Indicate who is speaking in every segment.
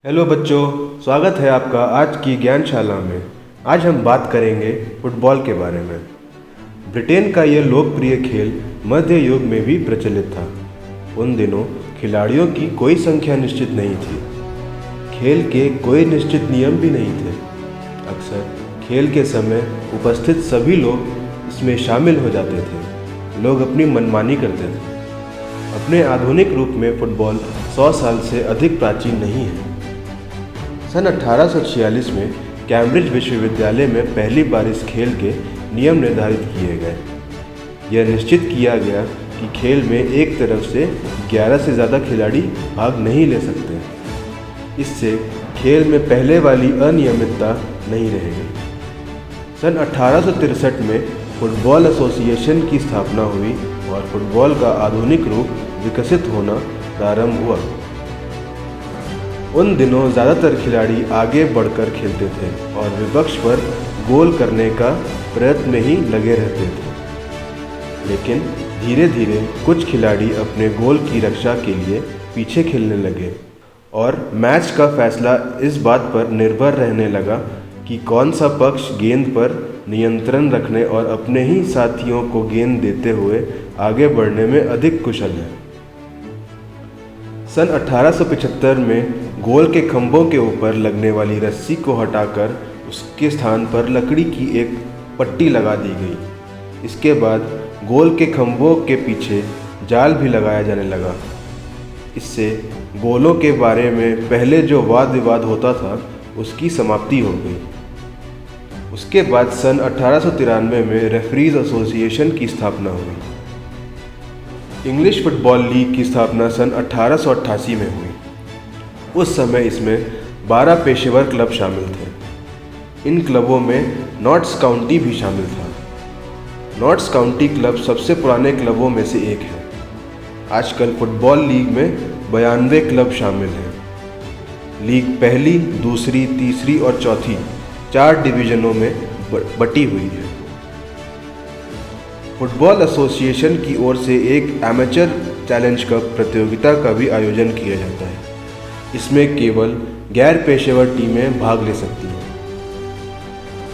Speaker 1: Hello बच्चों, स्वागत है आपका आज की ज्ञानशाला में। आज हम बात करेंगे फुटबॉल के बारे में। ब्रिटेन का यह लोकप्रिय खेल मध्य युग में भी प्रचलित था। उन दिनों खिलाड़ियों की कोई संख्या निश्चित नहीं थी। खेल के कोई निश्चित नियम भी नहीं थे। अक्सर खेल के समय उपस्थित सभी लोग इसमें शामिल हो जाते थे। लोग अपनी मनमानी करते थे। अपने आधुनिक रूप में फुटबॉल 100 साल से अधिक प्राचीन नहीं है। सन 1846 में कैम्ब्रिज विश्वविद्यालय में पहली बार इस खेल के नियम निर्धारित किए गए। यह निश्चित किया गया कि खेल में एक तरफ से 11 से ज़्यादा खिलाड़ी भाग नहीं ले सकते। इससे खेल में पहले वाली अनियमितता नहीं रहेगी। सन 1863 में फुटबॉल एसोसिएशन की स्थापना हुई और फुटबॉल का आधुनिक रूप विकसित होना प्रारंभ हुआ। उन दिनों ज़्यादातर खिलाड़ी आगे बढ़कर खेलते थे और विपक्ष पर गोल करने का प्रयत्न में ही लगे रहते थे। लेकिन धीरे धीरे कुछ खिलाड़ी अपने गोल की रक्षा के लिए पीछे खेलने लगे और मैच का फैसला इस बात पर निर्भर रहने लगा कि कौन सा पक्ष गेंद पर नियंत्रण रखने और अपने ही साथियों को गेंद देते हुए आगे बढ़ने में अधिक कुशल है। सन 1875 में गोल के खंभों के ऊपर लगने वाली रस्सी को हटाकर उसके स्थान पर लकड़ी की एक पट्टी लगा दी गई। इसके बाद गोल के खंभों के पीछे जाल भी लगाया जाने लगा। इससे गोलों के बारे में पहले जो वाद विवाद होता था उसकी समाप्ति हो गई। उसके बाद सन 1893 में रेफरीज एसोसिएशन की स्थापना हुई। इंग्लिश फुटबॉल लीग की स्थापना सन 1888 में हुई। उस समय इसमें 12 पेशेवर क्लब शामिल थे। इन क्लबों में नॉट्स काउंटी भी शामिल था। नॉट्स काउंटी क्लब सबसे पुराने क्लबों में से एक है। आजकल फुटबॉल लीग में 92 क्लब शामिल हैं। लीग पहली, दूसरी, तीसरी और चौथी 4 डिवीज़नों में बटी हुई है। फुटबॉल एसोसिएशन की ओर से एक एमेचर चैलेंज कप प्रतियोगिता का भी आयोजन किया जाता है। इसमें केवल गैर पेशेवर टीमें भाग ले सकती हैं।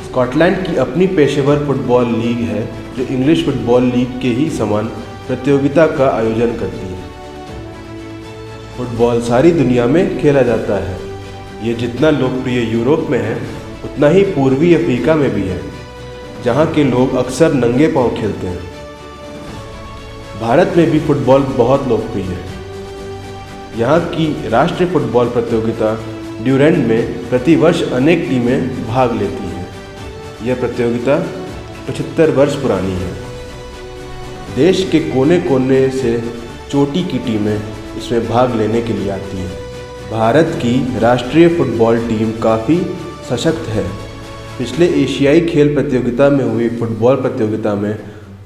Speaker 1: स्कॉटलैंड की अपनी पेशेवर फुटबॉल लीग है जो इंग्लिश फुटबॉल लीग के ही समान प्रतियोगिता का आयोजन करती है। फुटबॉल सारी दुनिया में खेला जाता है। ये जितना लोकप्रिय यूरोप में है उतना ही पूर्वी अफ्रीका में भी है, जहाँ के लोग अक्सर नंगे पांव खेलते हैं। भारत में भी फुटबॉल बहुत लोकप्रिय है। यहाँ की राष्ट्रीय फुटबॉल प्रतियोगिता ड्यूरेंड में प्रतिवर्ष अनेक टीमें भाग लेती हैं। यह प्रतियोगिता 75 वर्ष पुरानी है। देश के कोने कोने से चोटी की टीमें इसमें भाग लेने के लिए आती हैं। भारत की राष्ट्रीय फुटबॉल टीम काफ़ी सशक्त है। पिछले एशियाई खेल प्रतियोगिता में हुई फुटबॉल प्रतियोगिता में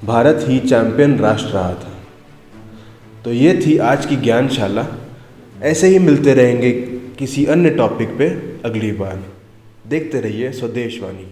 Speaker 1: भारत ही चैंपियन राष्ट्र रहा था। तो ये थी आज की ज्ञानशाला। ऐसे ही मिलते रहेंगे किसी अन्य टॉपिक पे अगली बार। देखते रहिए स्वदेशवाणी।